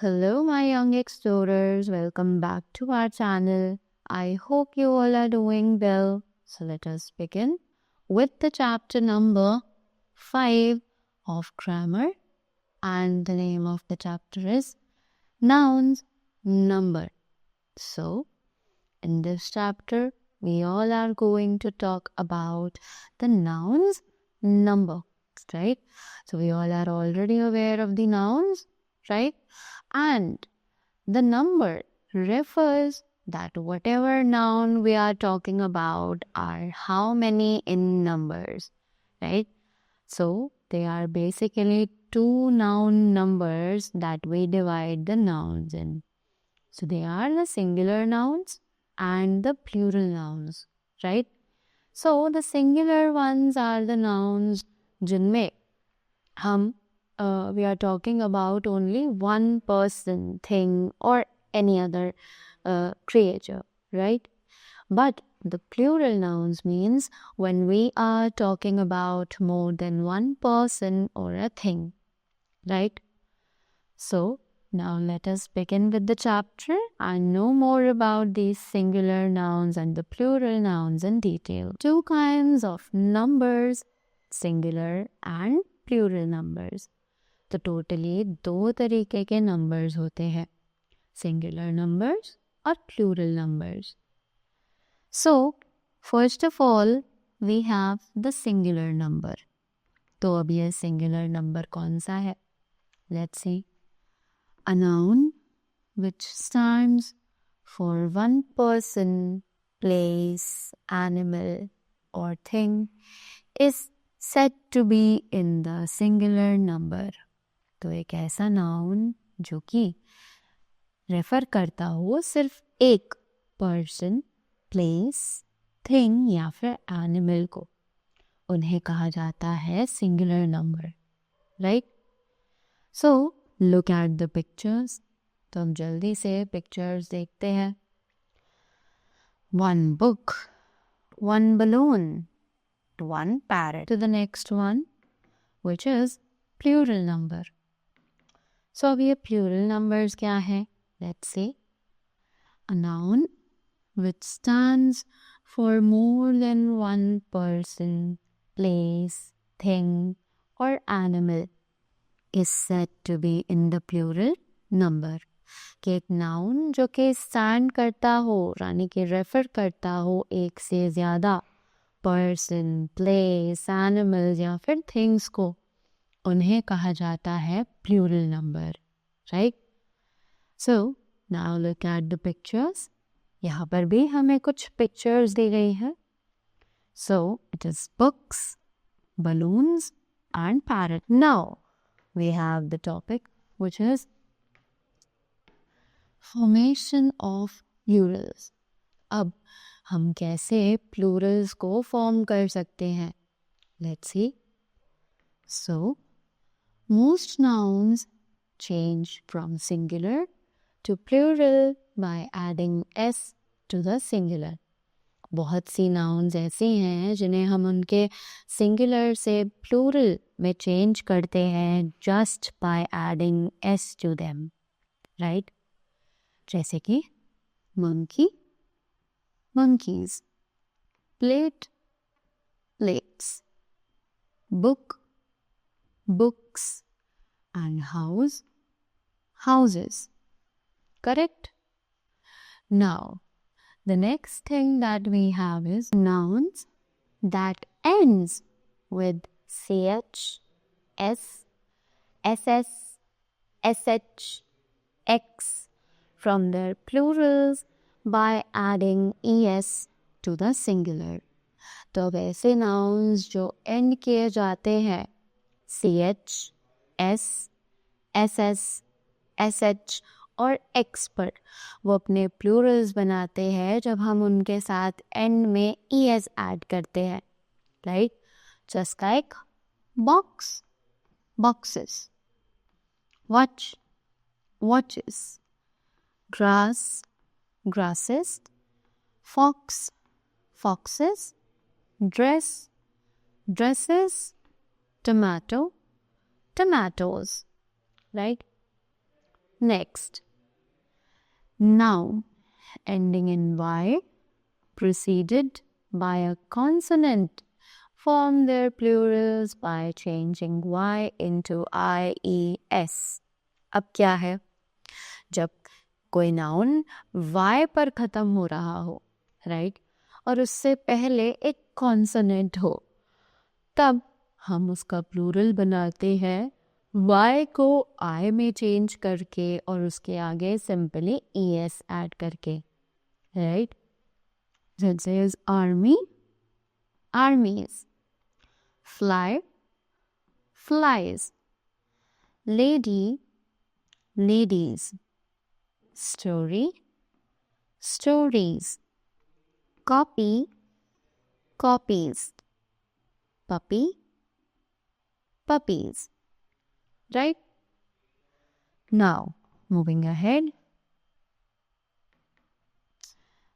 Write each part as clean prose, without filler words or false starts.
Hello, my young explorers. Welcome back to our channel. I hope you all are doing well. So, let us begin with the chapter number 5 of grammar. And the name of the chapter is Nouns, Number. So, in this chapter, we all are going to talk about the nouns, number, right? So, we all are already aware of the nouns, right? And the number refers that whatever noun we are talking about are how many in numbers, right? So they are basically two noun numbers that we divide the nouns in. So they are the singular nouns and the plural nouns, right? So the singular ones are the nouns जिनमें हम we are talking about only one person, thing, or any other creature, right? But the plural nouns means when we are talking about more than one person or a thing, right? So now let us begin with the chapter and know more about these singular nouns and the plural nouns in detail. Two kinds of numbers, singular and plural numbers. तो totally दो तरीके के numbers होते हैं, singular numbers और plural numbers. So first of all we have the singular number. तो अब ये सिंगुलर नंबर कौन सा है? Let's see. A noun which stands for one person, place, animal और thing is said to be in the singular number. तो एक ऐसा नाउन जो कि रेफर करता हो सिर्फ एक पर्सन, प्लेस, थिंग या फिर एनिमल को, उन्हें कहा जाता है singular number, right? So look at the pictures. तो हम जल्दी से पिक्चर्स देखते हैं. One book, one balloon, one parrot. To the next one, which is plural number. So अब ये plural numbers क्या है? Let's say a noun which stands for more than one person, place, thing or animal is said to be in the plural number. कि एक noun जो कि stand करता हो, यानी कि refer करता हो एक से ज़्यादा पर्सन, प्लेस, एनिमल्स या फिर थिंग्स को, उन्हें कहा जाता है plural number, right? So now look at the pictures. यहाँ पर भी हमें कुछ पिक्चर्स दी गई है. So it is books, balloons and parrot. Now we have the topic which is formation of plurals. अब हम कैसे प्लूरल्स को फॉर्म कर सकते हैं? Let's see. So most nouns change from singular to plural by adding S to the singular. बहुत सी nouns ऐसी हैं जिन्हें हम उनके सिंगुलर से प्लूरल में चेंज करते हैं just by adding S to them, right? जैसे कि monkey, monkeys, plate, plates, book, books, and house, houses. Correct? Now, the next thing that we have is nouns that ends with ch, s, ss, sh, x from their plurals by adding es to the singular. तो अब ऐसे nouns जो end किए जाते हैं ch, s, ss, sh और x पर, वो अपने plurals बनाते हैं जब हम उनके साथ end में es add करते हैं, right? Just like box, boxes, watch, watches, grass, grasses, fox, foxes, dress, dresses, tomato, tomatoes, right? Next, noun ending in Y preceded by a consonant form their plurals by changing Y into IES. अब क्या है? जब कोई noun Y पर खत्म हो रहा हो, राइट, और उससे पहले एक कॉन्सोनेंट हो, तब हम उसका प्लूरल बनाते हैं Y को I में चेंज करके और उसके आगे सिंपली ES ऐड करके, right. So it says army, armies, fly, flies, lady, ladies, story, stories, copy, copies, puppy, puppies. Right? Now, moving ahead.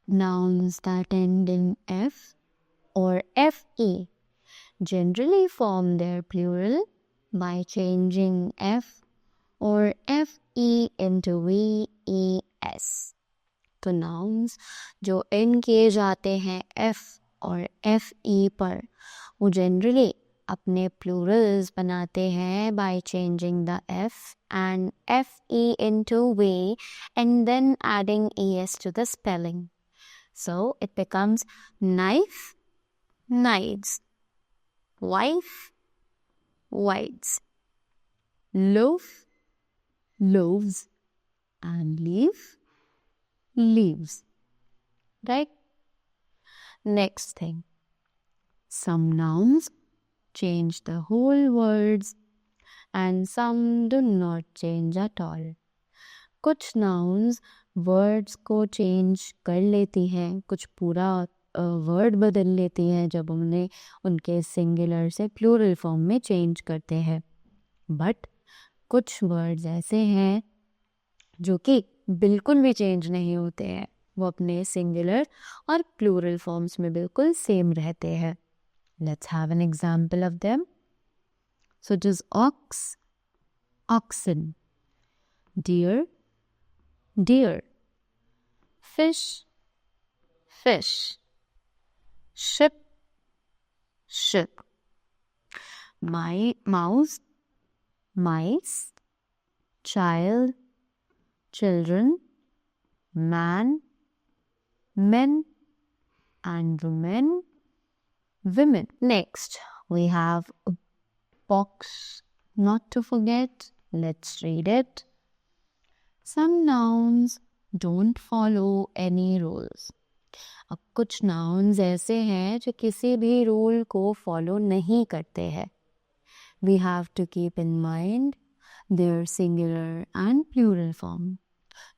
Nouns that end in F or FE generally form their plural by changing F or FE into VES. तो nouns जो end किए जाते हैं F और FE पर, वो generally अपने plurals बनाते हैं by changing the F and FE into V and then adding ES to the spelling. So it becomes knife, knives, wife, wives, loaf, loaves, and leaf, leaves. Right? Next thing. Some nouns change the whole words and some do not change at all. कुछ nouns words को change कर लेती हैं, कुछ पूरा word बदल लेती हैं जब उन्हें उनके सिंगुलर से प्लूरल फॉर्म में चेंज करते हैं. बट कुछ वर्ड्स ऐसे हैं जो कि बिल्कुल भी चेंज नहीं होते हैं, वो अपने सिंगुलर और प्लूरल फॉर्म्स में बिल्कुल सेम रहते हैं. Let's have an example of them. So just ox, oxen, deer, deer, fish, fish, ship, ship, mouse, mice, child, children, man, men, and women, women. Next, we have a box not to forget. Let's read it. Some nouns don't follow any rules. अब कुछ nouns ऐसे हैं जो किसी भी rule को follow नहीं करते हैं. We have to keep in mind their singular and plural form.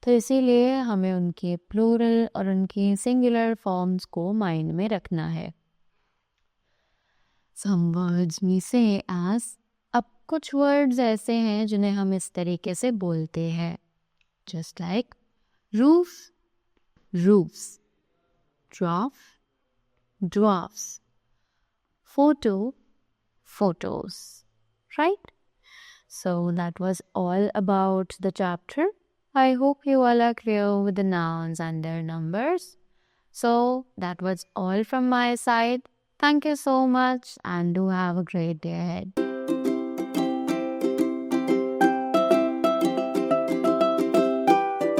तो इसीलिए हमें उनके plural और उनकी singular forms को mind में रखना है. Some words we say as. अब कुछ words ऐसे हैं जिन्हें हम इस तरीके से बोलते हैं. Just like roof, roofs, dwarf, dwarfs, photo, photos, right? So that was all about the chapter. I hope you all are clear with the nouns and their numbers. So that was all from my side. Thank you so much and do have a great day ahead.